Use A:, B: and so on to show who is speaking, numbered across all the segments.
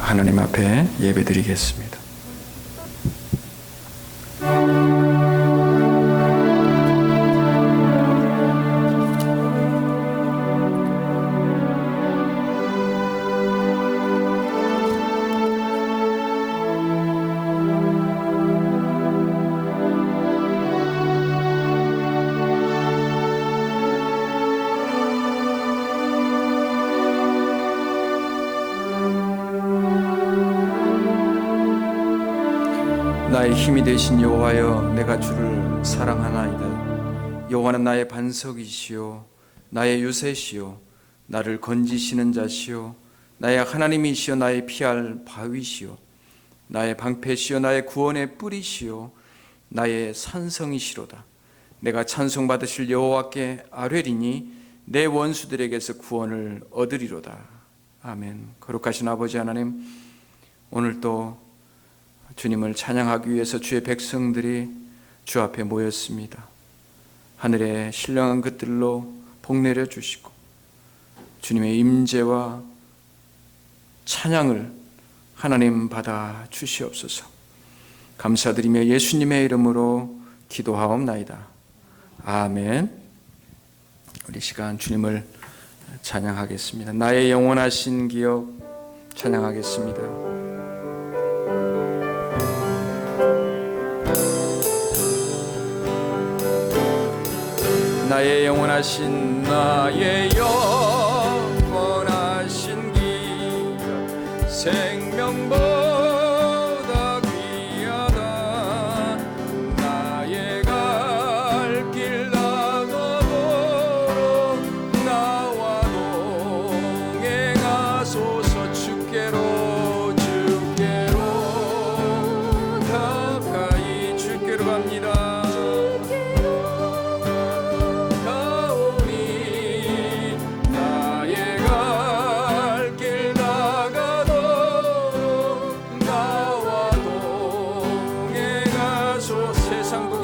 A: 하나님 앞에 예배드리겠습니다. 나의 힘이 되신 여호와여, 내가 주를 사랑하나이다. 여호와는 나의 반석이시요 나의 유세시요 나를 건지시는 자시요 나의 하나님이시요 나의 피할 바위시요 나의 방패시요 나의 구원의 뿌리시요 나의 산성이시로다. 내가 찬송받으실 여호와께 아뢰리니 내 원수들에게서 구원을 얻으리로다. 아멘. 거룩하신 아버지 하나님, 오늘도 주님을 찬양하기 위해서 주의 백성들이 주 앞에 모였습니다. 하늘에 신령한 것들로 복내려 주시고 주님의 임재와 찬양을 하나님 받아 주시옵소서. 감사드리며 예수님의 이름으로 기도하옵나이다. 아멘. 우리 시간 주님을 찬양하겠습니다. 나의 영원하신 기억 찬양하겠습니다. 나의 영원하신 나의 영원하신 기억 생명보다 귀하다. 나의 갈 길 나가도록 나와 동행하소서. 주께로 가까이 주께로 갑니다.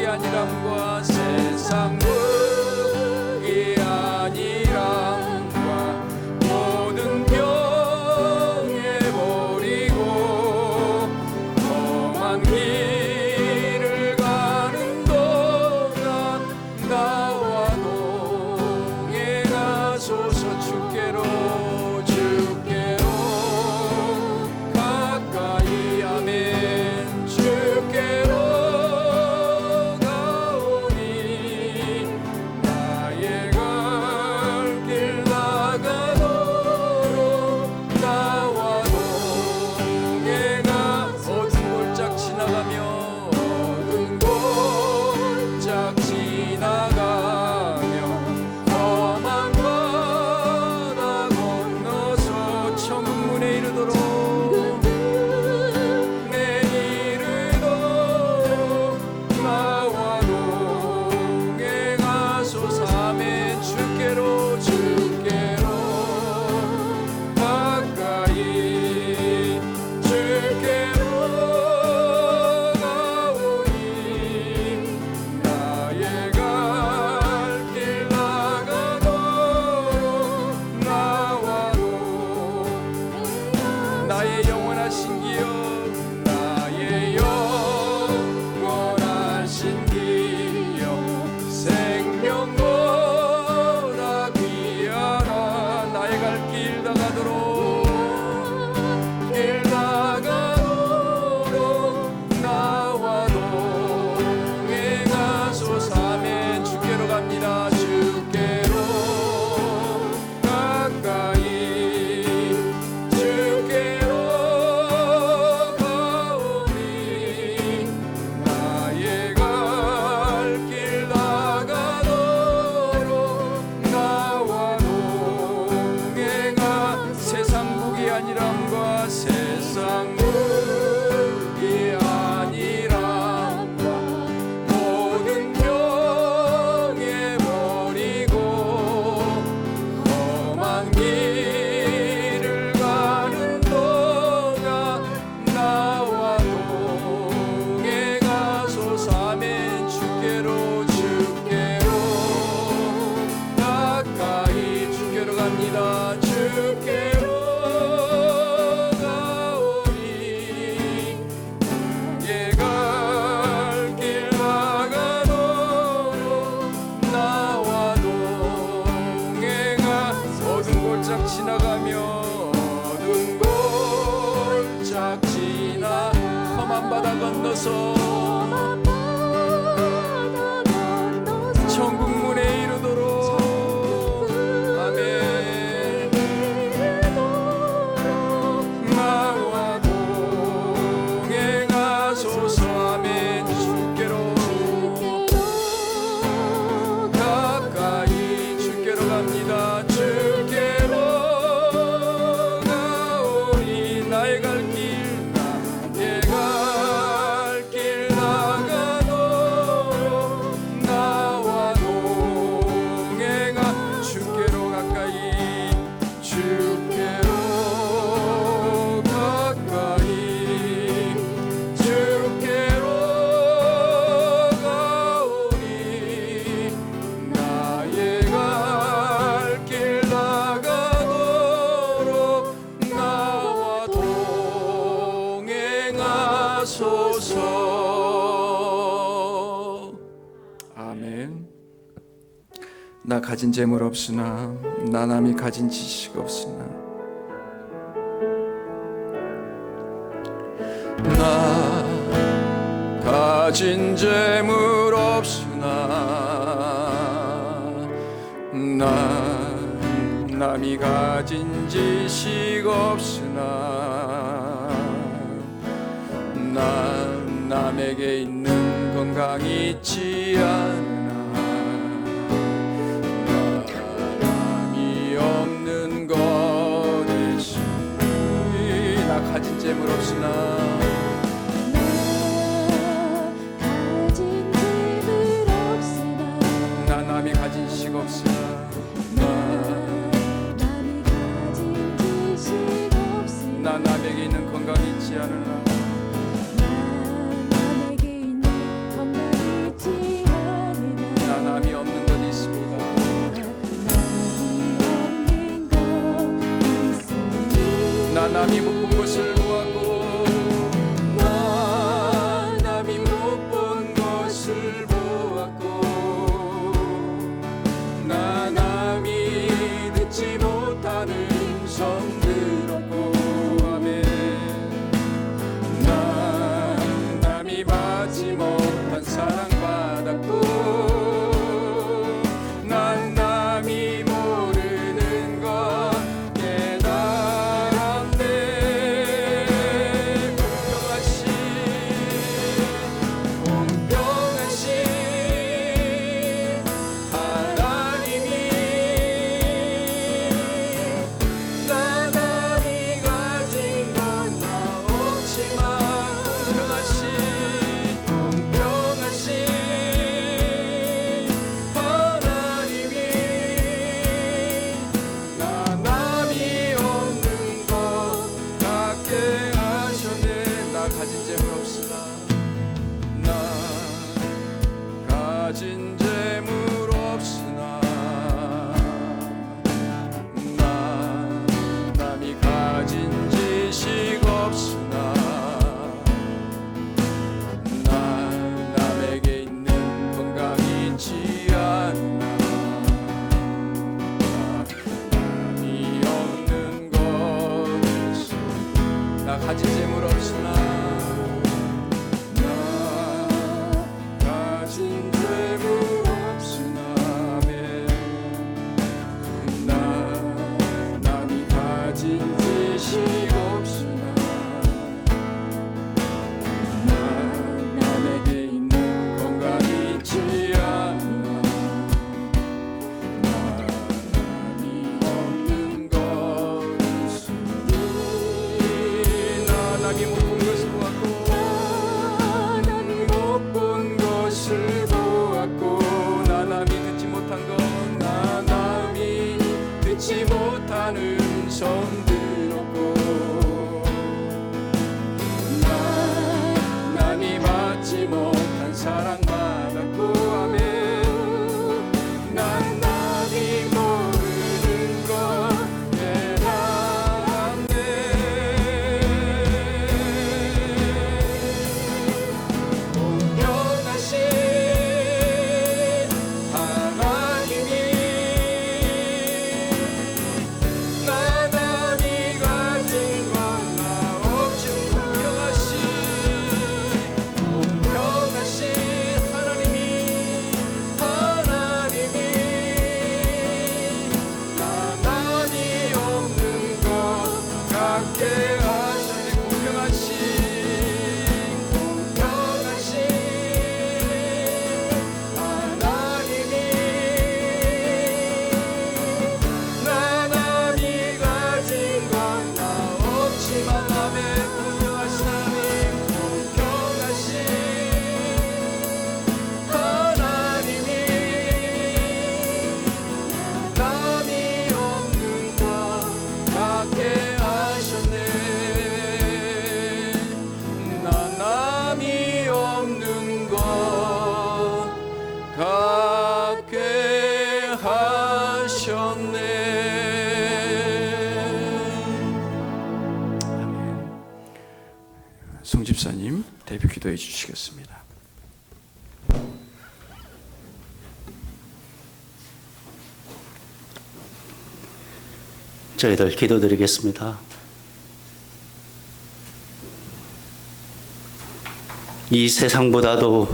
A: 아니람과 세상 무기 아니람과 모든 병에 버리고 험한 길을 가는 동안 나와 동행하소서. 주께로 가까이 아멘. 주께로 나의 영원하신 기억 나의 영원하신 기억 생명보다 귀하라. 나의 갈 길 나가도록 나와 동행하소서. 아멘. 주께로 갑니다. 주께로 가까이 주께로 가오리. 나의 갈 길 나가도록 나와 동행하. 세상 무기 아니람과 세상 무기 아니람과 모든 병에 버리고 험한 길을 가는 동안 나와 동행하소서. 아멘. 주께로 가까이 주께로 갑니다. 주께로 가오리. 험한 바다 건너서 천국 문에 이르도록 아멘. 나와 동행하소서 아멘. 주께로 가까이 주께로 갑니다. 주께로 가오니 나의 갈 길 나의 갈 길 나가도록 나와 동행하 주께로 가까이 주께로 가까이 주께로 가오니 나의 갈 길 나가도록 나와 동행하소서 아멘. 나 가진 재물 없으나 나 남이 가진 지식 없으나 나 가진 재물 없으나 나 남이 가진 지식 없으나 난 남에게 있는 건강이 있지 않으나 남이 없는 것 대신 나 가진 재물 없으나 나 남이 가진 지식 없으나 나 남에게 있는 건강이 있지 않으나 나 남이 없는 것이 있습니다. 나 남이 못 본 것을 보았고 나 남이 못 본 것을 보았고 나 남이 듣지 못하는 성 들었고 아멘. 난 남이 받지 못한 사랑 받았고 난 남이 모르는 것 깨달았네. 공평하신 하나님이 나 남이 가진 건 나 없지만 공평하신 하나님이 나 남이 없는 것 갖게 하셨네. 나 가진 재물 없으나 나 가진 재물 없으나 나 남이 가진 지식 없으나 난 남에게 있는 건강이 있지 않나 남이 없는 것이 나 가진 재물 없으나 나 가진 재물 없으나 아멘. 나 남이 가진 지식 없으나 난 남에게 있는 건강이 있지 않나 나 남이 없는 것 있으니 나 남이 못 본 것을 송 집사님 대표 기도해 주시겠습니다.
B: 저희들 기도드리겠습니다. 이 세상보다도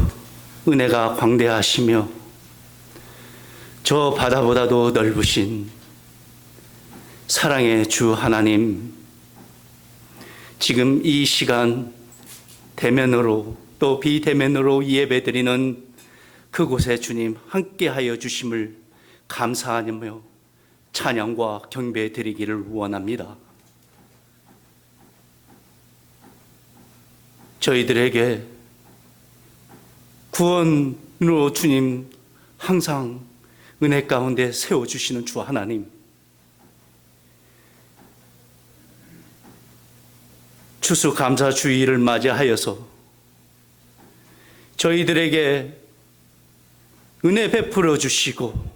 B: 은혜가 광대하시며 저 바다보다도 넓으신 사랑의 주 하나님, 지금 이 시간 대면으로 또 비대면으로 예배드리는 그곳에 주님 함께하여 주심을 감사하며 찬양과 경배 드리기를 원합니다. 저희들에게 구원으로 주님 항상 은혜 가운데 세워주시는 주 하나님, 추수감사주의를 맞이하여서 저희들에게 은혜 베풀어 주시고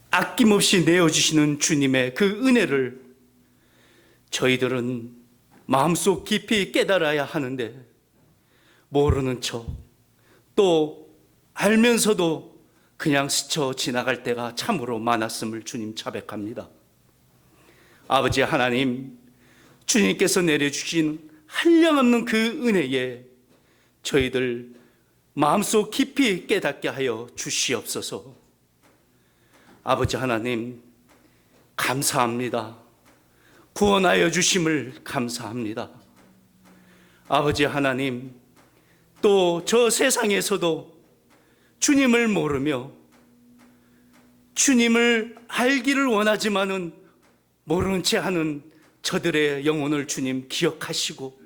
B: 아낌없이 내어주시는 주님의 그 은혜를 저희들은 마음속 깊이 깨달아야 하는데 모르는 척, 또 알면서도 그냥 스쳐 지나갈 때가 참으로 많았음을 주님 자백합니다. 아버지 하나님, 주님께서 내려주신 한량없는 그 은혜에 저희들 마음속 깊이 깨닫게 하여 주시옵소서. 아버지 하나님, 감사합니다. 구원하여 주심을 감사합니다. 아버지 하나님, 또 저 세상에서도 주님을 모르며 주님을 알기를 원하지만은 모르는 채 하는 저들의 영혼을 주님 기억하시고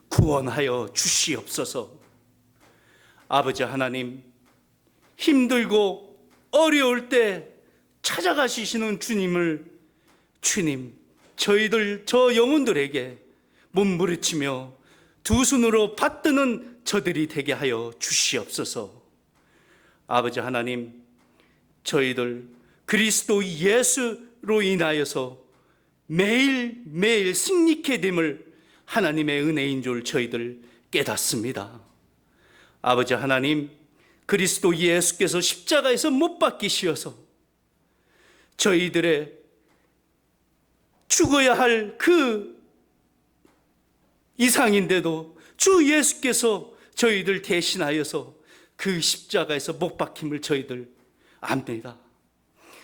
B: 구원하여 주시옵소서. 아버지 하나님, 힘들고 어려울 때 찾아가시는 주님을 주님, 저희들 저 영혼들에게 몸부림치며 두 손으로 받드는 저들이 되게 하여 주시옵소서. 아버지 하나님, 저희들 그리스도 예수로 인하여서 매일매일 승리케 됨을 하나님의 은혜인 줄 저희들 깨닫습니다. 아버지 하나님, 그리스도 예수께서 십자가에서 못 박히시어서 저희들의 죽어야 할 그 이상인데도 주 예수께서 저희들 대신하여서 그 십자가에서 못 박힘을 저희들 압니다.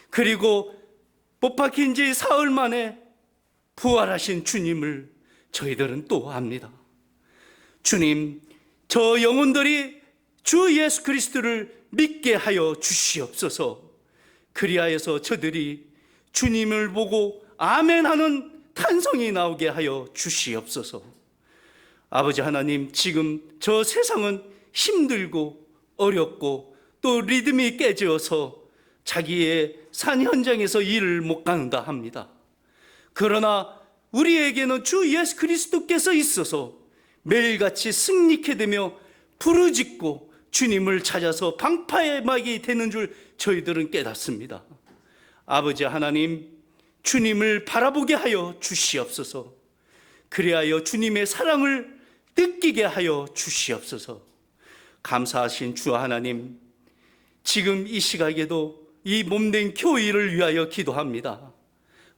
B: 그리고 못 박힌 지 사흘 만에 부활하신 주님을 저희들은 또 압니다. 주님, 저 영혼들이 주 예수 그리스도를 믿게 하여 주시옵소서. 그리하여서 저들이 주님을 보고 아멘하는 탄성이 나오게 하여 주시옵소서. 아버지 하나님, 지금 저 세상은 힘들고 어렵고 또 리듬이 깨져서 자기의 산 현장에서 일을 못 가는다 합니다. 그러나 우리에게는 주 예수 그리스도께서 있어서 매일같이 승리케 되며 부르짖고 주님을 찾아서 방파막이 되는 줄 저희들은 깨닫습니다. 아버지 하나님, 주님을 바라보게 하여 주시옵소서. 그리하여 주님의 사랑을 느끼게 하여 주시옵소서. 감사하신 주 하나님, 지금 이 시각에도 이 몸된 교회를 위하여 기도합니다.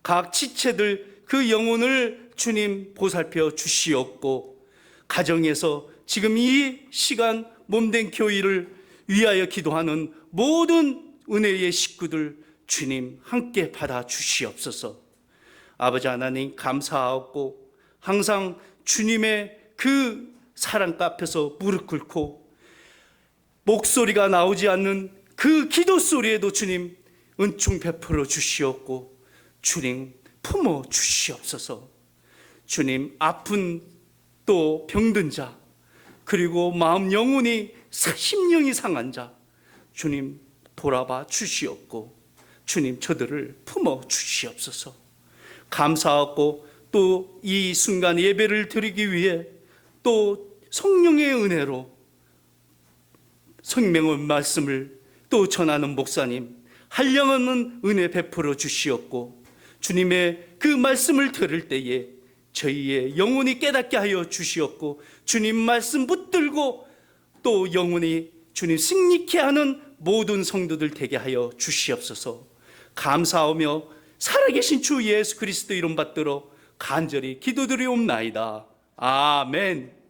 B: 각 지체들 그 영혼을 주님 보살펴 주시옵고, 가정에서 지금 이 시간 몸된 교회를 위하여 기도하는 모든 은혜의 식구들 주님 함께 받아 주시옵소서. 아버지 하나님, 감사하고 항상 주님의 그 사랑가 앞에서 무릎 꿇고 목소리가 나오지 않는 그 기도 소리에도 주님 은총 베풀어 주시옵고 주님 품어 주시옵소서. 주님, 아픈 또 병든 자, 그리고 마음 영혼이 심령이 상한 자 주님 돌아봐 주시옵고 주님 저들을 품어 주시옵소서. 감사하고 또 이 순간 예배를 드리기 위해 또 성령의 은혜로 생명의 말씀을 또 전하는 목사님 한량없는 은혜 베풀어 주시옵고 주님의 그 말씀을 들을 때에 저희의 영혼이 깨닫게 하여 주시었고 주님 말씀 붙들고 또 영혼이 주님 승리케 하는 모든 성도들 되게 하여 주시옵소서. 감사하며 살아계신 주 예수 그리스도 이름 받들어 간절히 기도드리옵나이다. 아멘.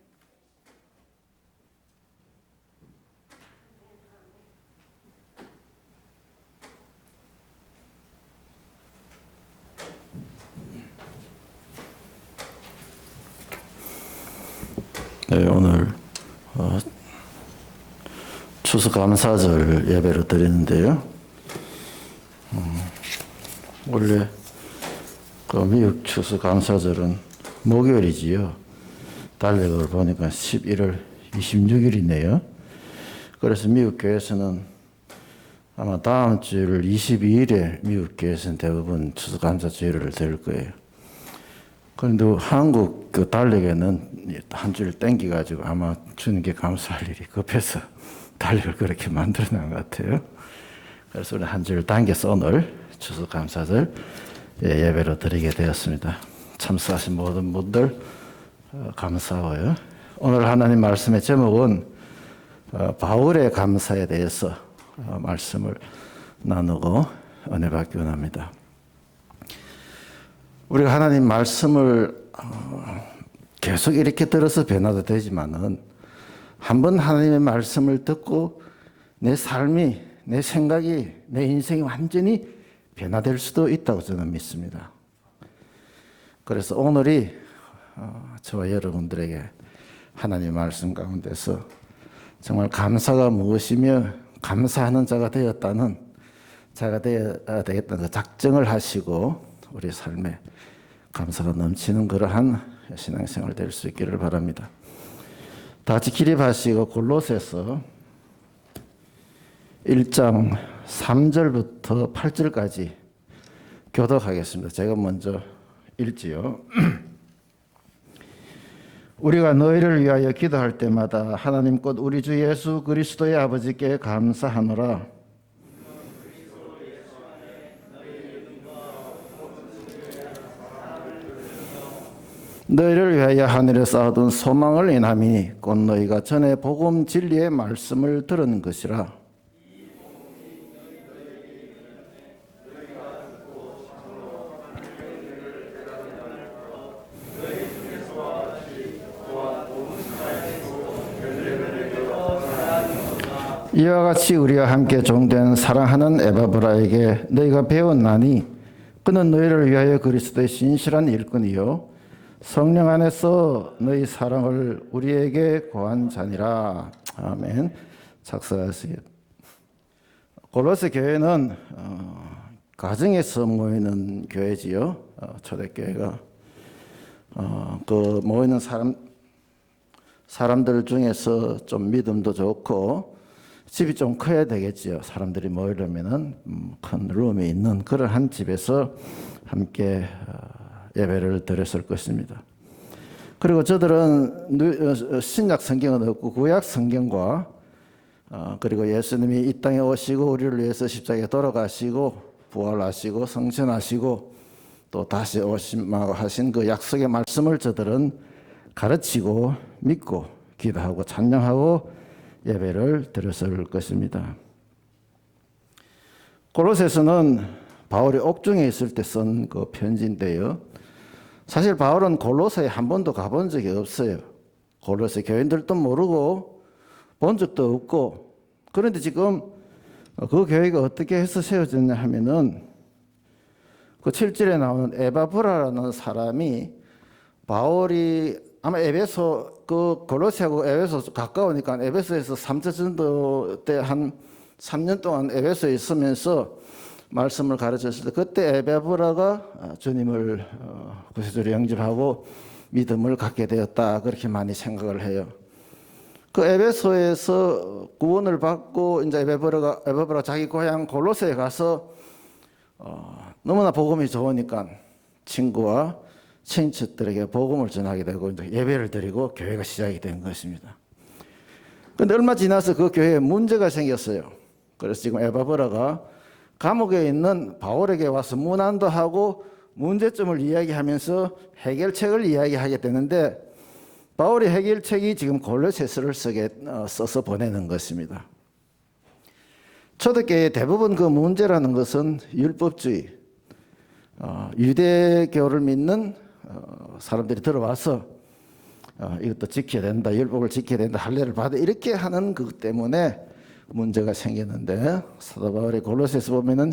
C: 네, 오늘 추수감사절 예배를 드리는데요. 원래 그 미국 추수감사절은 목요일이지요. 달력을 보니까 11월 26일이네요. 그래서 미국 교회에서는 아마 다음 주일 22일에 미국 교회에서는 대부분 추수감사주일을 드릴 거예요. 그런데 한국 그 달력에는 한 줄 땡겨가지고 아마 주님께 감사할 일이 급해서 달력을 그렇게 만들어 놓은 것 같아요. 그래서 우리 한 줄 당겨서 오늘 추수감사절 예배로 드리게 되었습니다. 참석하신 모든 분들 감사해요. 오늘 하나님 말씀의 제목은 바울의 감사에 대해서 말씀을 나누고 은혜 받기 원합니다. 우리가 하나님 말씀을 계속 이렇게 들어서 변화도 되지만은 한번 하나님의 말씀을 듣고 내 삶이, 내 생각이, 내 인생이 완전히 변화될 수도 있다고 저는 믿습니다. 그래서 오늘이 저와 여러분들에게 하나님의 말씀 가운데서 정말 감사가 무엇이며 감사하는 자가 되었다는 자가 되겠다는 작정을 하시고 우리 삶에 감사가 넘치는 그러한 신앙생활 될 수 있기를 바랍니다. 다 같이 기립하시고 골로새서 1장 3절부터 8절까지 교독하겠습니다. 제가 먼저 읽지요. 우리가 너희를 위하여 기도할 때마다 하나님 곧 우리 주 예수 그리스도의 아버지께 감사하노라. 너희를 위하여 하늘에 쌓아둔 소망을 인함이 곧 너희가 전에 복음 진리의 말씀을 들은 것이라. 이와 같이 우리와 함께 종된 사랑하는 에바브라에게 너희가 배웠나니 그는 너희를 위하여 그리스도의 신실한 일꾼이요 성령 안에서 너희 사랑을 우리에게 고한 자니라. 아멘. 작성하시겠. 골로새 교회는 가정에서 모이는 교회지요. 초대교회가 그 모이는 사람들 중에서 좀 믿음도 좋고 집이 좀 커야 되겠지요. 사람들이 모이려면은 큰 룸이 있는 그러한 집에서 함께 예배를 드렸을 것입니다. 그리고 저들은 신약 성경은 없고 구약 성경과 그리고 예수님이 이 땅에 오시고 우리를 위해서 십자가에 돌아가시고 부활하시고 성천하시고 또 다시 오심하고 하신 그 약속의 말씀을 저들은 가르치고 믿고 기도하고 찬양하고 예배를 드렸을 것입니다. 골로새서는 바울이 옥중에 있을 때 쓴 그 편지인데요. 사실 바울은 골로새에 한 번도 가본 적이 없어요. 골로새 교인들도 모르고 본 적도 없고, 그런데 지금 그 교회가 어떻게 해서 세워졌냐 하면은 그 7절에 나오는 에바브라라는 사람이 바울이 아마 에베소 그 골로새하고 에베소 가까우니까 에베소에서 3차 전도 때 한 3년 동안 에베소에 있으면서 말씀을 가르쳤을 때 그때 에바브라가 주님을 구세주로 영접하고 믿음을 갖게 되었다, 그렇게 많이 생각을 해요. 그 에베소에서 구원을 받고 이제 에바브라가 자기 고향 골로새에 가서 너무나 복음이 좋으니까 친구와 친척들에게 복음을 전하게 되고 이제 예배를 드리고 교회가 시작이 된 것입니다. 그런데 얼마 지나서 그 교회에 문제가 생겼어요. 그래서 지금 에바브라가 감옥에 있는 바울에게 와서 문안도 하고 문제점을 이야기하면서 해결책을 이야기하게 되는데 바울의 해결책이 지금 골로새서를 써서 보내는 것입니다. 초대교회의 대부분 그 문제라는 것은 율법주의, 유대교를 믿는 사람들이 들어와서 이것도 지켜야 된다, 율법을 지켜야 된다, 할례를 받아 이렇게 하는 것 때문에 문제가 생겼는데 사도 바울의 골로새서 보면은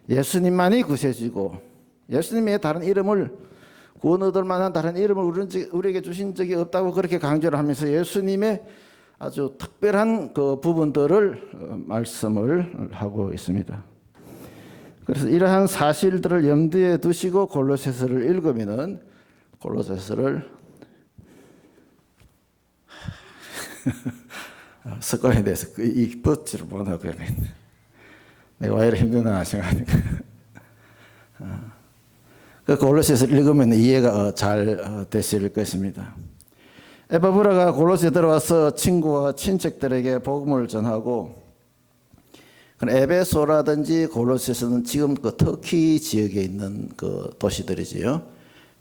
C: 예수님만이 구세주고 예수님의 다른 이름을 구원 얻을 만한 다른 이름을 우리에게 주신 적이 없다고 그렇게 강조를 하면서 예수님의 아주 특별한 그 부분들을 말씀을 하고 있습니다. 그래서 이러한 사실들을 염두에 두시고 골로새서를 읽으면은 골로새서를 습관에 대해서 이 버치를 못하고 그냥 내가 왜 이렇게 힘드나 생각하니까 그 골로새서를 읽으면 이해가 잘 되실 것입니다. 에바브라가 골로새에 들어와서 친구와 친척들에게 복음을 전하고 에베소라든지 골로새서는 지금 그 터키 지역에 있는 그 도시들이지요.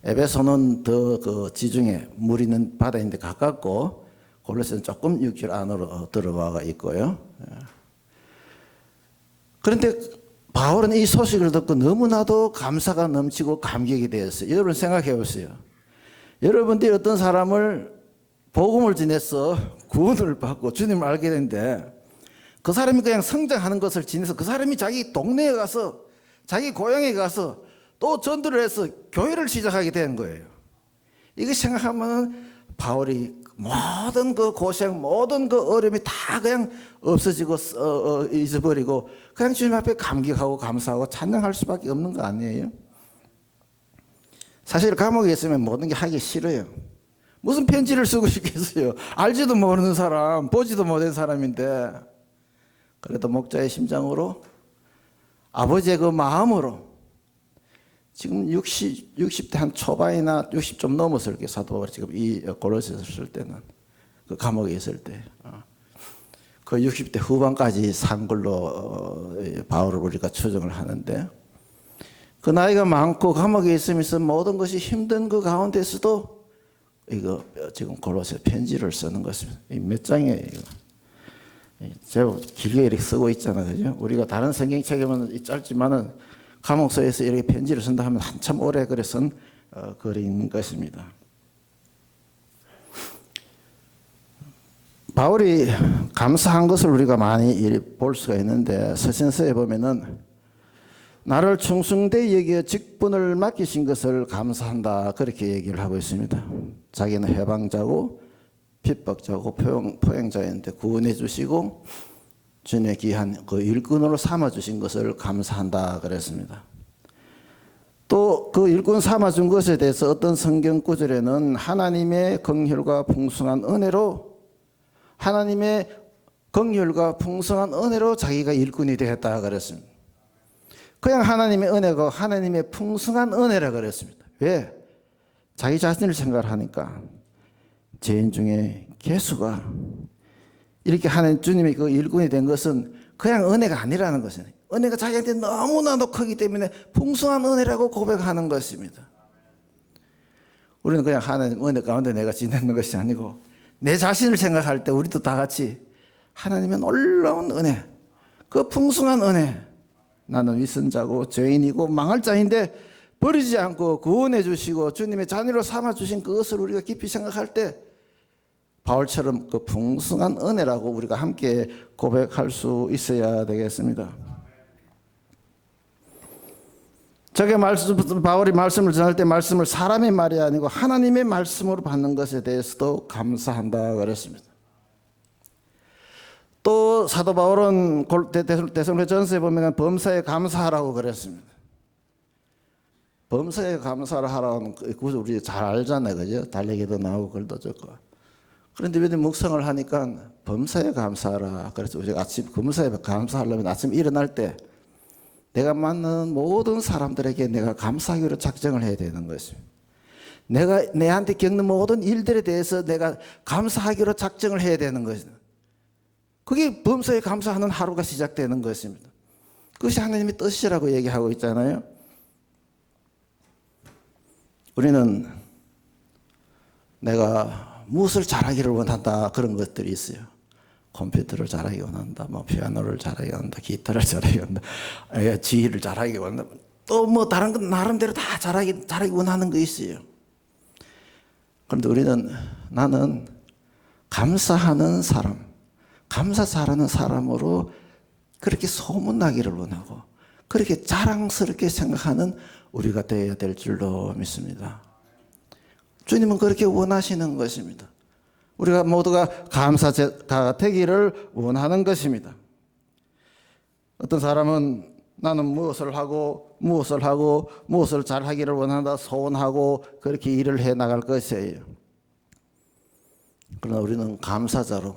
C: 에베소는 더 그 지중해 물 있는 바다인데 가깝고 골로새는 조금 육지 안으로 들어와 있고요. 그런데 바울은 이 소식을 듣고 너무나도 감사가 넘치고 감격이 되었어요. 여러분 생각해 보세요. 여러분들이 어떤 사람을 복음을 지내서 구원을 받고 주님을 알게 되는데 그 사람이 그냥 성장하는 것을 지내서 그 사람이 자기 동네에 가서 자기 고향에 가서 또 전도를 해서 교회를 시작하게 되는 거예요. 이거 생각하면 바울이 모든 그 고생, 모든 그 어려움이 다 그냥 없어지고 잊어버리고 그냥 주님 앞에 감격하고 감사하고 찬양할 수밖에 없는 거 아니에요? 사실 감옥에 있으면 모든 게 하기 싫어요. 무슨 편지를 쓰고 싶겠어요? 알지도 모르는 사람, 보지도 못한 사람인데 그래도 목자의 심장으로 아버지의 그 마음으로 지금 60대 한 초반이나 60 좀 넘었을 게 사도 바울이 지금 이 골로새서 쓸 때는 그 감옥에 있을 때 그 60대 후반까지 산 걸로 바울을 우리가 추정을 하는데 그 나이가 많고 감옥에 있으면서 모든 것이 힘든 그 가운데서도 이거 지금 골로새 편지를 쓰는 것입니다. 몇 장이에요, 이거. 제법 길게 이렇게 쓰고 있잖아, 그죠? 우리가 다른 성경책에는 짧지만은 감옥소에서 이렇게 편지를 쓴다 하면 한참 오래 글에 쓴 글인 것입니다. 바울이 감사한 것을 우리가 많이 볼 수가 있는데 서신서에 보면은 나를 충성되이 여겨 직분을 맡기신 것을 감사한다 그렇게 얘기를 하고 있습니다. 자기는 해방자고 핍박자고 포행자였는데 구원해 주시고 주님의 귀한 그 일꾼으로 삼아 주신 것을 감사한다 그랬습니다. 또 그 일꾼 삼아 준 것에 대해서 어떤 성경 구절에는 하나님의 긍휼과 풍성한 은혜로 자기가 일꾼이 되었다 그랬습니다. 그냥 하나님의 은혜가 하나님의 풍성한 은혜라 그랬습니다. 왜? 자기 자신을 생각하니까 죄인 중에 개수가 이렇게 하는 주님의 그 일꾼이 된 것은 그냥 은혜가 아니라는 것이에요. 은혜가 자기한테 너무나도 크기 때문에 풍성한 은혜라고 고백하는 것입니다. 우리는 그냥 하나님 은혜 가운데 내가 지내는 것이 아니고 내 자신을 생각할 때 우리도 다 같이 하나님의 놀라운 은혜, 그 풍성한 은혜, 나는 위선자고 죄인이고 망할 자인데 버리지 않고 구원해 주시고 주님의 자녀로 삼아 주신 그것을 우리가 깊이 생각할 때 바울처럼 그 풍성한 은혜라고 우리가 함께 고백할 수 있어야 되겠습니다. 바울이 말씀을 전할 때 말씀을 사람의 말이 아니고 하나님의 말씀으로 받는 것에 대해서도 감사한다 그랬습니다. 또 사도 바울은 데살로니가전서에 보면 범사에 감사하라고 그랬습니다. 범사에 감사를 하라는 그것을 우리 잘 알잖아요, 그죠? 달래기도 나오고 글도 적고. 그런데 왜 묵상을 하니까 범사에 감사하라. 그래서 우리가 아침 범사에 감사하려면 아침 일어날 때 내가 만나는 모든 사람들에게 내가 감사하기로 작정을 해야 되는 것입니다. 내가 내한테 겪는 모든 일들에 대해서 내가 감사하기로 작정을 해야 되는 것입니다. 그게 범사에 감사하는 하루가 시작되는 것입니다. 그것이 하나님의 뜻이라고 얘기하고 있잖아요. 우리는 내가 무엇을 잘하기를 원한다 그런 것들이 있어요. 컴퓨터를 잘하기 원한다, 뭐 피아노를 잘하기 원한다, 기타를 잘하기 원한다, 지휘를 잘하기 원한다, 또 뭐 다른 건 나름대로 다 잘하기 원하는 거 있어요. 그런데 나는 감사하는 사람, 감사 잘하는 사람으로 그렇게 소문나기를 원하고 그렇게 자랑스럽게 생각하는 우리가 되어야 될 줄로 믿습니다. 주님은 그렇게 원하시는 것입니다. 우리가 모두가 감사가 되기를 원하는 것입니다. 어떤 사람은 나는 무엇을 잘하기를 원한다 소원하고 그렇게 일을 해 나갈 것이에요. 그러나 우리는 감사자로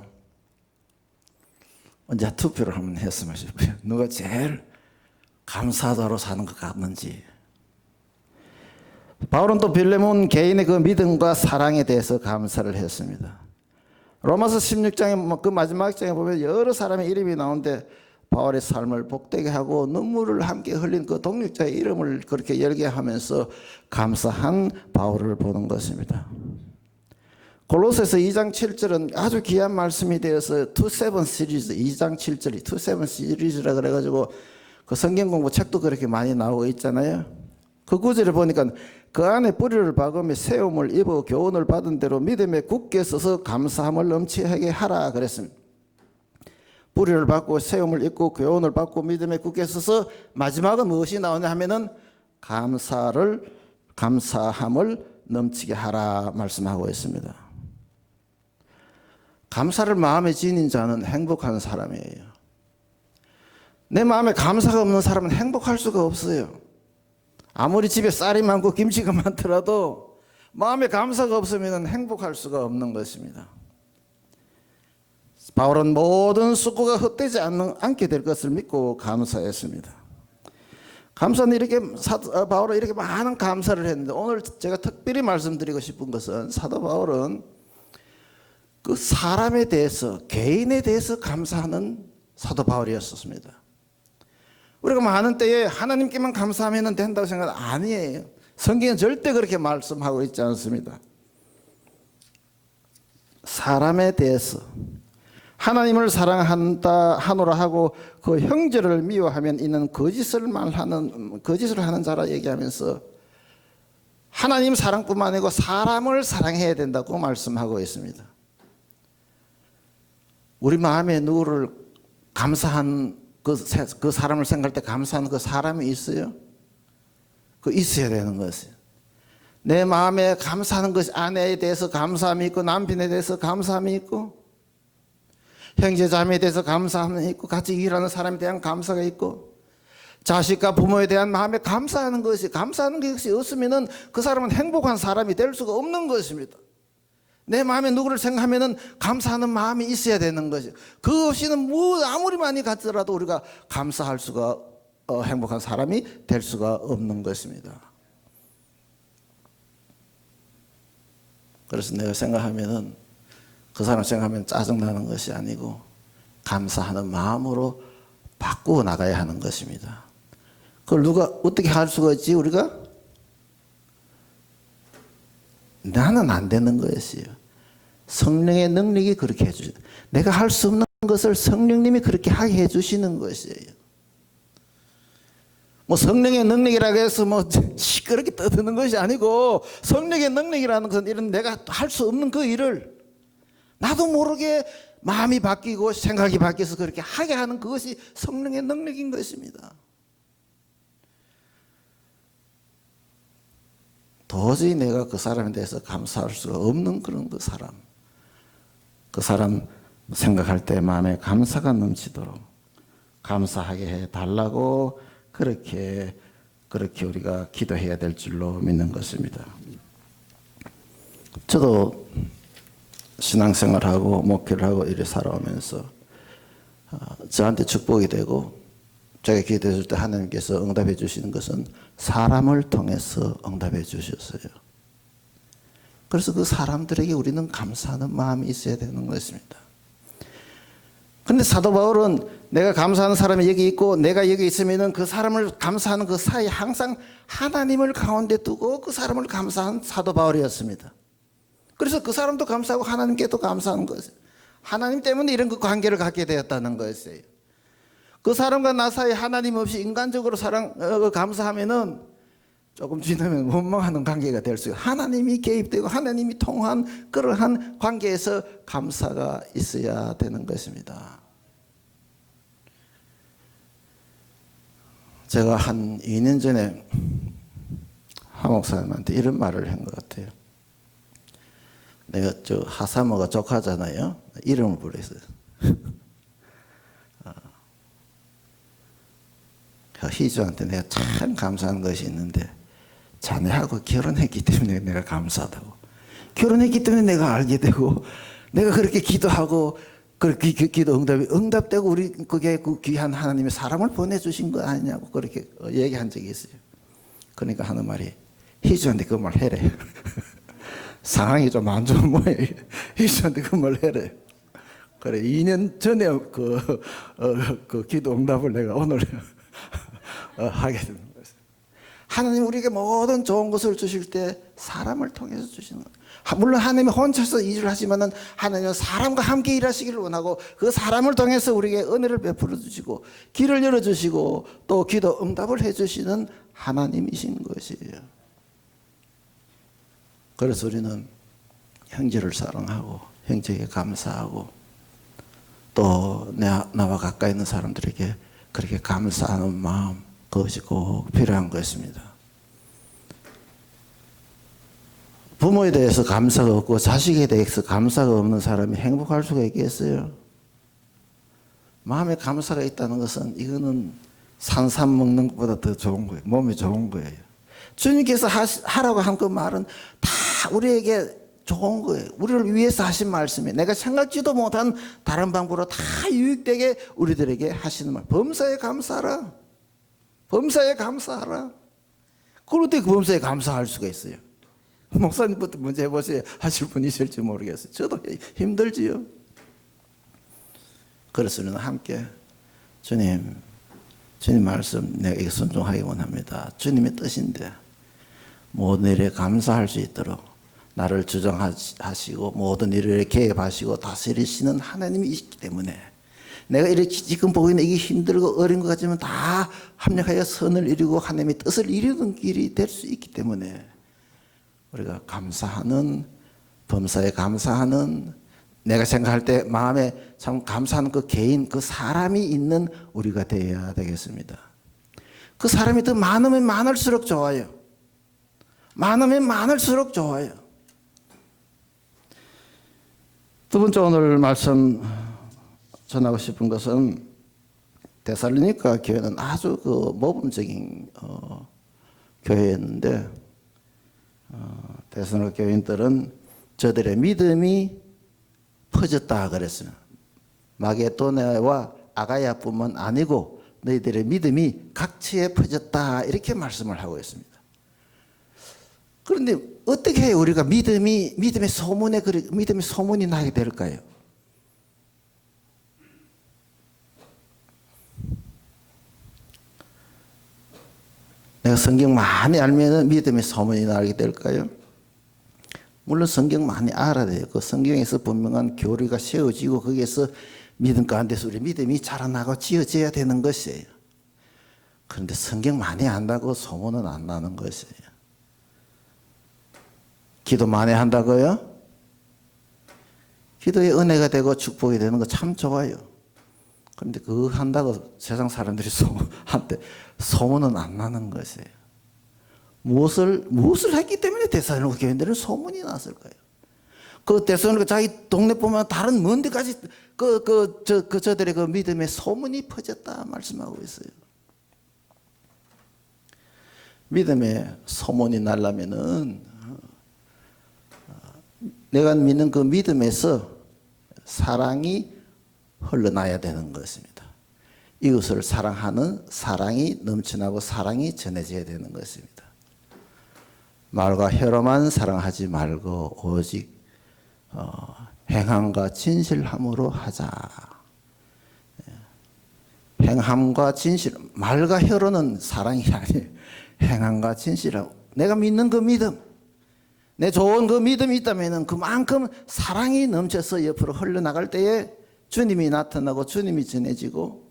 C: 언제 투표를 한번 했으면 싶어요. 누가 제일 감사자로 사는 것 같는지. 바울은 또 빌레몬 개인의 그 믿음과 사랑에 대해서 감사를 했습니다. 로마서 16장의 그 마지막 장에 보면 여러 사람의 이름이 나오는데 바울의 삶을 복되게 하고 눈물을 함께 흘린 그 동력자의 이름을 그렇게 열게 하면서 감사한 바울을 보는 것입니다. 골로새서 2장 7절은 아주 귀한 말씀이 되어서 2-7 시리즈 2장 7절이 2-7 시리즈라 그래가지고 그 성경 공부 책도 그렇게 많이 나오고 있잖아요. 그 구절을 보니까 그 안에 뿌리를 박으며 세움을 입어 교훈을 받은 대로 믿음에 굳게 서서 감사함을 넘치게 하라 그랬습니다. 뿌리를 받고 세움을 입고 교훈을 받고 믿음에 굳게 서서 마지막은 무엇이 나오냐 하면은 감사함을 넘치게 하라 말씀하고 있습니다. 감사를 마음에 지닌 자는 행복한 사람이에요. 내 마음에 감사가 없는 사람은 행복할 수가 없어요. 아무리 집에 쌀이 많고 김치가 많더라도 마음에 감사가 없으면 행복할 수가 없는 것입니다. 바울은 모든 수고가 헛되지 않게 될 것을 믿고 감사했습니다. 감사는 바울은 이렇게 많은 감사를 했는데 오늘 제가 특별히 말씀드리고 싶은 것은 사도 바울은 그 사람에 대해서 개인에 대해서 감사하는 사도 바울이었습니다. 우리가 많은 때에 하나님께만 감사하면 된다고 생각하는 아니에요. 성경은 절대 그렇게 말씀하고 있지 않습니다. 사람에 대해서 하나님을 사랑하노라 하고 그 형제를 미워하면 이는 거짓을 하는 자라 얘기하면서 하나님 사랑뿐만 아니고 사람을 사랑해야 된다고 말씀하고 있습니다. 우리 마음에 누구를 감사한 그 사람을 생각할 때 감사하는 그 사람이 있어요? 그 있어야 되는 것이에요. 내 마음에 감사하는 것이 아내에 대해서 감사함이 있고 남편에 대해서 감사함이 있고 형제 자매에 대해서 감사함이 있고 같이 일하는 사람에 대한 감사가 있고 자식과 부모에 대한 마음에 감사하는 것이 없으면은 그 사람은 행복한 사람이 될 수가 없는 것입니다. 내 마음에 누구를 생각하면은 감사하는 마음이 있어야 되는 것이죠. 그 없이는 아무리 많이 갖더라도 우리가 감사할 수가 행복한 사람이 될 수가 없는 것입니다. 그래서 내가 생각하면은 그 사람 생각하면 짜증나는 것이 아니고 감사하는 마음으로 바꾸어 나가야 하는 것입니다. 그걸 누가 어떻게 할 수가 있지 우리가? 나는 안 되는 것이에요. 성령의 능력이 그렇게 해주시다. 내가 할 수 없는 것을 성령님이 그렇게 하게 해주시는 것이에요. 뭐 성령의 능력이라고 해서 뭐 시끄럽게 떠드는 것이 아니고 성령의 능력이라는 것은 이런 내가 할 수 없는 그 일을 나도 모르게 마음이 바뀌고 생각이 바뀌어서 그렇게 하게 하는 그것이 성령의 능력인 것입니다. 도저히 내가 그 사람에 대해서 감사할 수가 없는 그런 그 사람 생각할 때 마음에 감사가 넘치도록 감사하게 해달라고 그렇게 우리가 기도해야 될 줄로 믿는 것입니다. 저도 신앙생활하고 목회를 하고 이래 살아오면서 저한테 축복이 되고 제가 기도해 줄 때 하나님께서 응답해 주시는 것은 사람을 통해서 응답해 주셨어요. 그래서 그 사람들에게 우리는 감사하는 마음이 있어야 되는 것입니다. 그런데 사도 바울은 내가 감사하는 사람이 여기 있고 내가 여기 있으면은 그 사람을 감사하는 그 사이에 항상 하나님을 가운데 두고 그 사람을 감사한 사도 바울이었습니다. 그래서 그 사람도 감사하고 하나님께도 감사하는 것이에요. 하나님 때문에 이런 그 관계를 갖게 되었다는 것이에요. 그 사람과 나 사이에 하나님 없이 인간적으로 감사하면은 조금 지나면 원망하는 관계가 될 수 있어요. 하나님이 개입되고 하나님이 통한 그러한 관계에서 감사가 있어야 되는 것입니다. 제가 한 2년 전에 한 목사님한테 이런 말을 한 것 같아요. 내가 저 하사모가 조카잖아요. 이름을 부르었어요. 희주한테 내가 참 감사한 것이 있는데 자네하고 결혼했기 때문에 내가 감사하다고. 결혼했기 때문에 내가 알게 되고 내가 그렇게 기도하고 그렇게 기도 응답되고 우리 그게 그 귀한 하나님의 사람을 보내주신 거 아니냐고 그렇게 얘기한 적이 있어요. 그러니까 하는 말이 희주한테 그 말 해래. 상황이 좀 안 좋은 모양이에요. 희주한테 그 말 해래. 그래 2년 전에 그 기도 응답을 내가 오늘 하게 되는 거예요. 하나님 우리에게 모든 좋은 것을 주실 때 사람을 통해서 주시는 거예요. 물론 하나님이 혼자서 일을 하지만은 하나님은 사람과 함께 일하시기를 원하고 그 사람을 통해서 우리에게 은혜를 베풀어 주시고 길을 열어 주시고 또 기도 응답을 해 주시는 하나님이신 것이에요. 그래서 우리는 형제를 사랑하고 형제에게 감사하고 또 나와 가까이 있는 사람들에게 그렇게 감사하는 마음 그것이 꼭 필요한 것입니다. 부모에 대해서 감사가 없고 자식에 대해서 감사가 없는 사람이 행복할 수가 있겠어요? 마음에 감사가 있다는 것은 이거는 산삼 먹는 것보다 더 좋은 거예요. 몸에 좋은 거예요. 주님께서 하라고 한 그 말은 다 우리에게 좋은 거예요. 우리를 위해서 하신 말씀이에요. 내가 생각지도 못한 다른 방법으로 다 유익되게 우리들에게 하시는 말. 범사에 감사하라. 범사에 감사하라. 그런데 그 범사에 감사할 수가 있어요. 목사님부터 먼저 해보세요. 하실 분이 있을지 모르겠어요. 저도 힘들지요. 그래서 우리는 함께 주님 말씀 내가 순종하기 원합니다. 주님의 뜻인데 모든 일에 감사할 수 있도록 나를 주장하시고 모든 일을 개입하시고 다스리시는 하나님이 있기 때문에 내가 이렇게 지금 보고 있는 이게 힘들고 어려운 것 같지만 다 합력하여 선을 이루고 하나님의 뜻을 이루는 길이 될 수 있기 때문에 우리가 감사하는 범사에 감사하는 내가 생각할 때 마음에 참 감사하는 그 개인 그 사람이 있는 우리가 되어야 되겠습니다. 그 사람이 더 많으면 많을수록 좋아요. 많으면 많을수록 좋아요. 두 번째 오늘 말씀 전하고 싶은 것은 데살로니가 교회는 아주 그 모범적인 교회였는데 데살로니가 교인들은 저들의 믿음이 퍼졌다 그랬습니다. 마게도냐와 아가야뿐만 아니고 너희들의 믿음이 각지에 퍼졌다 이렇게 말씀을 하고 있습니다. 그런데 어떻게 해야 우리가 믿음의 소문이 나게 될까요? 내가 성경 많이 알면 믿음의 소문이 나게 될까요? 물론 성경 많이 알아야 돼요. 그 성경에서 분명한 교리가 세워지고 거기에서 믿음 가운데서 우리 믿음이 자라나고 지어져야 되는 것이에요. 그런데 성경 많이 안다고 소문은 안 나는 것이에요. 기도 많이 한다고요? 기도에 은혜가 되고 축복이 되는 거 참 좋아요. 그런데 그거 한다고 세상 사람들이 한테 소문은 안 나는 것이에요. 무엇을 했기 때문에 데살로니가 교인들은 소문이 났을까요? 그 데살로니가 자기 동네뿐만 다른 먼 데까지 저들의 그 믿음의 소문이 퍼졌다 말씀하고 있어요. 믿음의 소문이 나려면은 내가 믿는 그 믿음에서 사랑이 흘러나야 되는 것입니다. 이웃을 사랑하는 사랑이 넘쳐나고 사랑이 전해져야 되는 것입니다. 말과 혀로만 사랑하지 말고 오직 행함과 진실함으로 하자. 행함과 진실, 말과 혀로는 사랑이 아니에요. 행함과 진실하고 내가 믿는 그 믿음, 내 좋은 그 믿음이 있다면 그만큼 사랑이 넘쳐서 옆으로 흘러나갈 때에 주님이 나타나고 주님이 전해지고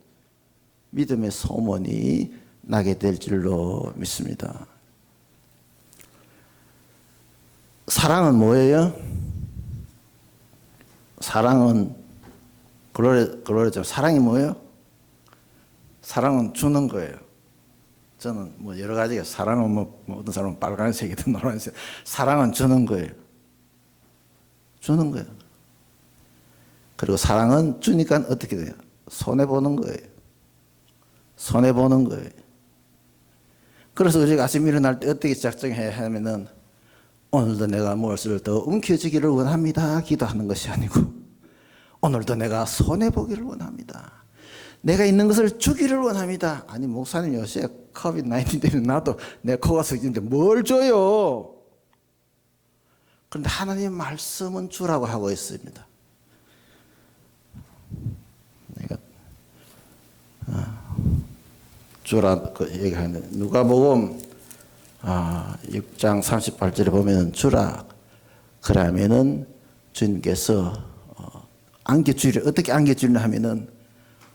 C: 믿음의 소문이 나게 될 줄로 믿습니다. 사랑은 뭐예요? 사랑은 그러죠. 사랑이 뭐예요? 사랑은 주는 거예요. 저는 뭐 여러 가지가 사랑은 뭐 어떤 사람은 빨간색이든 노란색, 사랑은 주는 거예요. 주는 거예요. 그리고 사랑은 주니까 어떻게 돼요? 손해 보는 거예요. 손해 보는 거예요. 그래서 우리가 아침 일어날 때 어떻게 작정해야 하면은 오늘도 내가 무엇을 더 움켜쥐기를 원합니다. 기도하는 것이 아니고 오늘도 내가 손해 보기를 원합니다. 내가 있는 것을 주기를 원합니다. 아니 목사님 요새 COVID-19 때문에 나도 내 코가 석진데 뭘 줘요? 그런데 하나님 말씀은 주라고 하고 있습니다. 내가 주라 그 얘기하는데 누가복음 6장 38절에 보면 주라 그러면은 주님께서 안겨주리라. 어떻게 안겨주리냐 하면은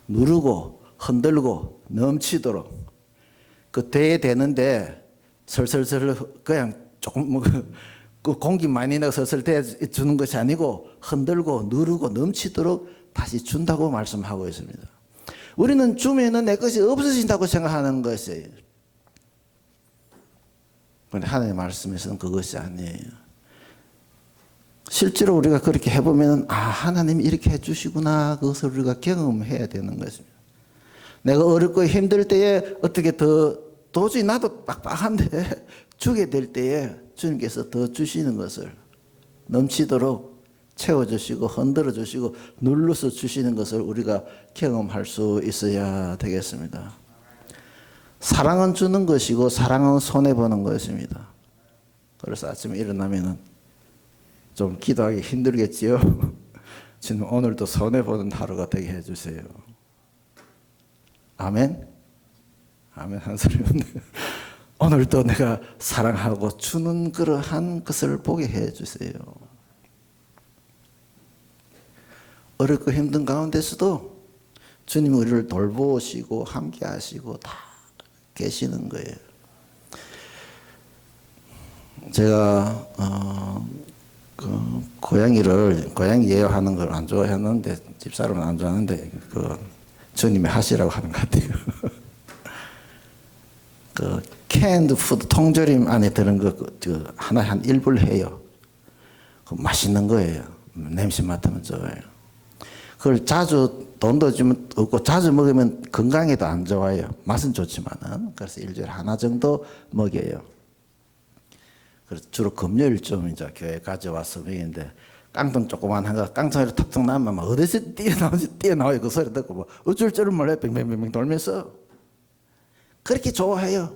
C: 누르고 흔들고 넘치도록 그 대되는데 설설설 그냥 조금 뭐 그 공기 많이 나고 설설 대 주는 것이 아니고 흔들고 누르고 넘치도록 다시 준다고 말씀하고 있습니다. 우리는 주면은 내 것이 없어진다고 생각하는 것이에요. 그런데 하나님의 말씀에서는 그것이 아니에요. 실제로 우리가 그렇게 해보면 하나님이 이렇게 해주시구나 그것을 우리가 경험해야 되는 것입니다. 내가 어렵고 힘들 때에 어떻게 더 도저히 나도 빡빡한데 주게 될 때에 주님께서 더 주시는 것을 넘치도록 채워주시고 흔들어 주시고 눌러서 주시는 것을 우리가 경험할 수 있어야 되겠습니다. 사랑은 주는 것이고 사랑은 손해보는 것입니다. 그래서 아침에 일어나면은 좀 기도하기 힘들겠지요. 주님 오늘도 손해보는 하루가 되게 해주세요. 아멘? 아멘 한 소리 없네요. 오늘도 내가 사랑하고 주는 그러한 것을 보게 해주세요. 어렵고 힘든 가운데서도 주님이 우리를 돌보시고 함께 하시고 다 계시는 거예요. 제가 고양이 예화하는 걸 안 좋아했는데 집사람은 안 좋아하는데 주님이 하시라고 하는 것 같아요. 캔드 푸드 통조림 안에 드는 거 하나 한 1불 해요. 맛있는 거예요. 냄새 맡으면 좋아요. 그걸 자주 돈도 주면 없고 자주 먹으면 건강에도 안 좋아요. 맛은 좋지만은. 그래서 일주일에 하나 정도 먹여요. 그래서 주로 금요일 좀 이제 교회 가져와서 먹이는데 깡통 조그만 거 깡통으로 톡톡 나면 막 어디서 뛰어나와요. 그 소리 듣고 뭐 어쩔 줄을 몰라요. 뱅뱅뱅뱅 돌면서 그렇게 좋아해요.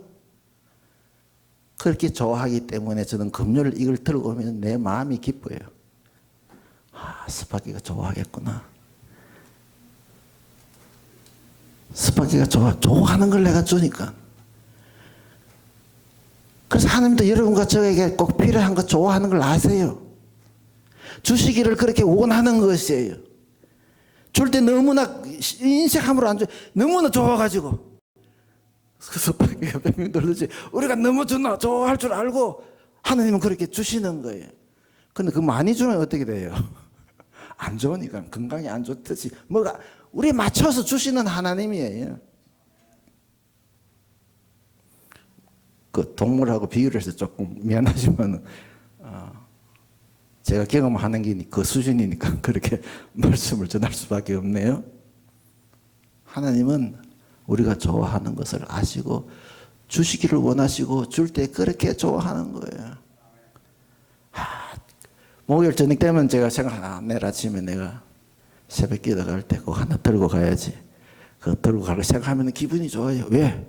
C: 그렇게 좋아하기 때문에 저는 금요일 이걸 들고 오면 내 마음이 기뻐요. 스파게티가 좋아하겠구나. 스파게티가 좋아하는 걸 내가 주니까. 그래서 하나님도 여러분과 저에게 꼭 필요한 거 좋아하는 걸 아세요. 주시기를 그렇게 원하는 것이에요. 줄 때 너무나 인색함으로 안 줘. 너무나 좋아가지고. 스파게티가 뱅뱅 돌듯이 우리가 너무 좋아할 줄 알고 하나님은 그렇게 주시는 거예요. 근데 그 많이 주면 어떻게 돼요? 안 좋으니까 건강이 안 좋듯이 뭐가 우리 맞춰서 주시는 하나님이에요. 그 동물하고 비유를 해서 조금 미안하지만 제가 경험하는 게 그 수준이니까 그렇게 말씀을 전할 수밖에 없네요. 하나님은 우리가 좋아하는 것을 아시고 주시기를 원하시고 줄 때 그렇게 좋아하는 거예요. 목요일 저녁 되면 제가 생각 내일 아침에 내가 새벽 기도 갈 때 그거 하나 들고 가야지. 그거 들고 가고 생각하면 기분이 좋아요. 왜?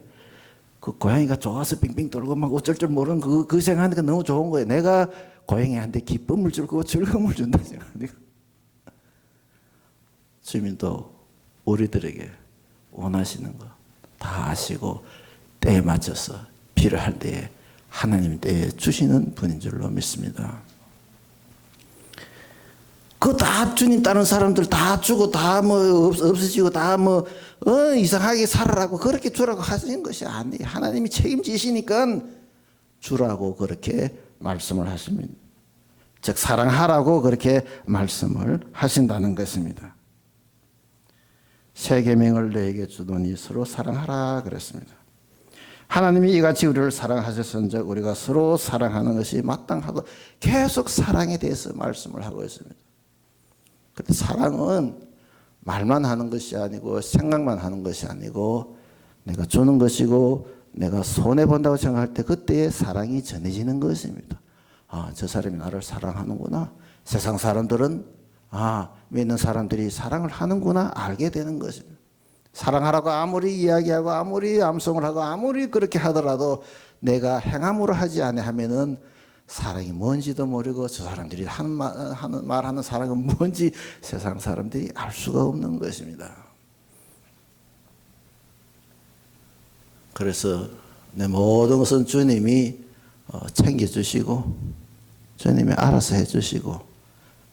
C: 그 고양이가 좋아서 빙빙 돌고 막 어쩔 줄 모르는 그 생각하니까 너무 좋은 거예요. 내가 고양이한테 기쁨을 주고 즐거움을 준다 생각하니까. 주님도 우리들에게 원하시는 것 다 아시고 때에 맞춰서 필요할 때에 하나님 때에 주시는 분인 줄로 믿습니다. 그 다 주님 따른 사람들 다 주고 다 뭐 없어지고 다 뭐 이상하게 살아라고 그렇게 주라고 하시는 것이 아니에요. 하나님이 책임지시니까 주라고 그렇게 말씀을 하십니다. 즉 사랑하라고 그렇게 말씀을 하신다는 것입니다. 새 계명을 너에게 주노니 서로 사랑하라 그랬습니다. 하나님이 이같이 우리를 사랑하셨은즉 우리가 서로 사랑하는 것이 마땅하고 계속 사랑에 대해서 말씀을 하고 있습니다. 그런데 사랑은 말만 하는 것이 아니고 생각만 하는 것이 아니고 내가 주는 것이고 내가 손해본다고 생각할 때 그때의 사랑이 전해지는 것입니다. 저 사람이 나를 사랑하는구나. 세상 사람들은 믿는 사람들이 사랑을 하는구나 알게 되는 것입니다. 사랑하라고 아무리 이야기하고 아무리 암송을 하고 아무리 그렇게 하더라도 내가 행함으로 하지 아니하면은 사랑이 뭔지도 모르고 저 사람들이 말하는 사랑은 뭔지 세상 사람들이 알 수가 없는 것입니다. 그래서 내 모든 것은 주님이 챙겨주시고 주님이 알아서 해주시고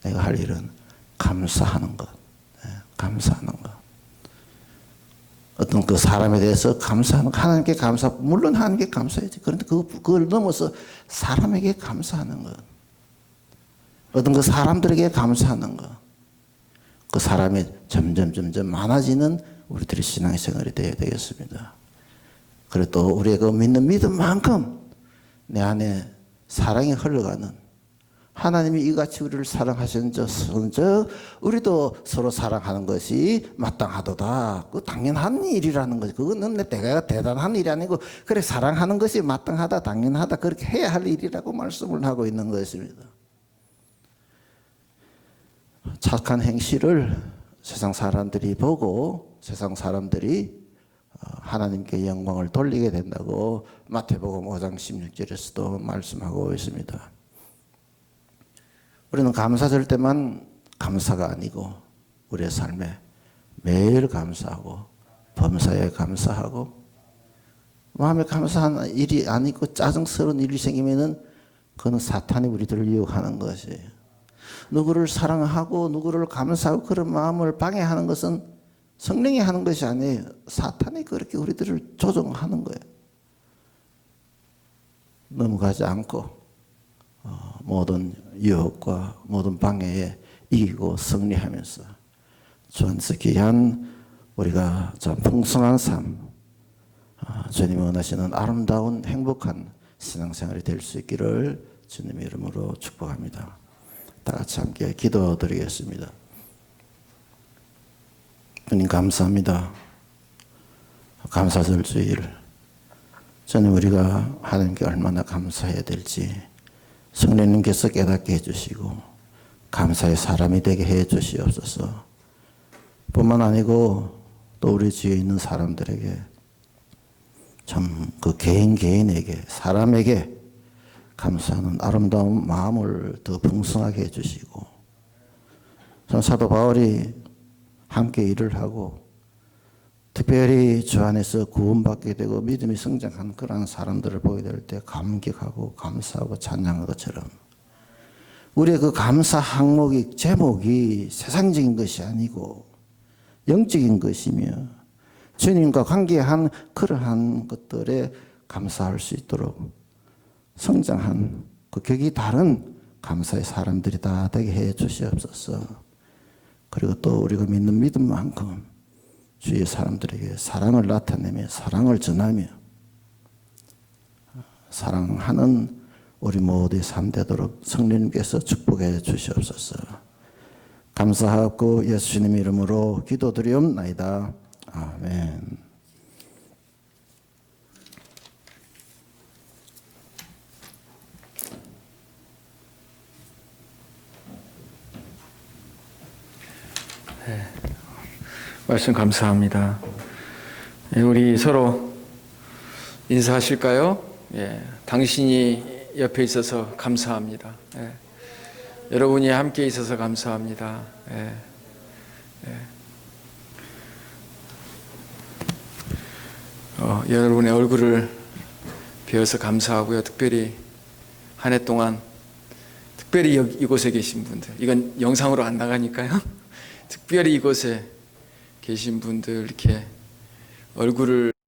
C: 내가 할 일은 감사하는 것, 감사하는 것. 어떤 그 사람에 대해서 감사하는 것, 하나님께 감사, 물론 하나님께 감사해야지. 그런데 그걸 넘어서 사람에게 감사하는 것. 어떤 그 사람들에게 감사하는 것. 그 사람이 점점 많아지는 우리들의 신앙생활이 되어야 되겠습니다. 그리고 또 우리의 그 믿는 믿음만큼 내 안에 사랑이 흘러가는 하나님이 이같이 우리를 사랑하셨은즉 우리도 서로 사랑하는 것이 마땅하도다. 그 당연한 일이라는 거지. 그거는 내가 대단한 일이 아니고 그래 사랑하는 것이 마땅하다 당연하다 그렇게 해야 할 일이라고 말씀을 하고 있는 것입니다. 착한 행실을 세상 사람들이 보고 세상 사람들이 하나님께 영광을 돌리게 된다고 마태복음 5장 16절에서도 말씀하고 있습니다. 우리는 감사절 때만 감사가 아니고 우리의 삶에 매일 감사하고 범사에 감사하고 마음에 감사한 일이 아니고 짜증스러운 일이 생기면은 그건 사탄이 우리들을 유혹하는 것이에요. 누구를 사랑하고 누구를 감사하고 그런 마음을 방해하는 것은 성령이 하는 것이 아니에요. 사탄이 그렇게 우리들을 조종하는 거예요. 넘어가지 않고 모든 유혹과 모든 방해에 이기고 승리하면서 주안에서 귀한 우리가 참 풍성한 삶, 주님이 원하시는 아름다운 행복한 신앙생활이 될 수 있기를 주님의 이름으로 축복합니다. 다 같이 함께 기도드리겠습니다. 주님 감사합니다. 감사절 주일 저는 우리가 하나님께 얼마나 감사해야 될지 성령님께서 깨닫게 해주시고 감사의 사람이 되게 해주시옵소서. 뿐만 아니고 또 우리 주위에 있는 사람들에게 참 그 개인에게 사람에게 감사하는 아름다운 마음을 더 풍성하게 해주시고 전 사도 바울이 함께 일을 하고 특별히 주 안에서 구원받게 되고 믿음이 성장한 그런 사람들을 보게 될 때 감격하고 감사하고 찬양한 것처럼 우리의 그 감사 항목이 제목이 세상적인 것이 아니고 영적인 것이며 주님과 관계한 그러한 것들에 감사할 수 있도록 성장한 그 격이 다른 감사의 사람들이 다 되게 해 주시옵소서. 그리고 또 우리가 믿는 믿음만큼 주위의 사람들에게 사랑을 나타내며 사랑을 전하며 사랑하는 우리 모두의 삶 되도록 성령님께서 축복해 주시옵소서. 감사하고 예수님 이름으로 기도드리옵나이다. 아멘.
A: 말씀 감사합니다. 우리 서로 인사하실까요? 당신이 옆에 있어서 감사합니다. 여러분이 함께 있어서 감사합니다. 여러분의 얼굴을 뵈어서 감사하고요. 특별히 한 해 동안 특별히 이곳에 계신 분들, 이건 영상으로 안 나가니까요. 특별히 이곳에 계신 분들 이렇게 얼굴을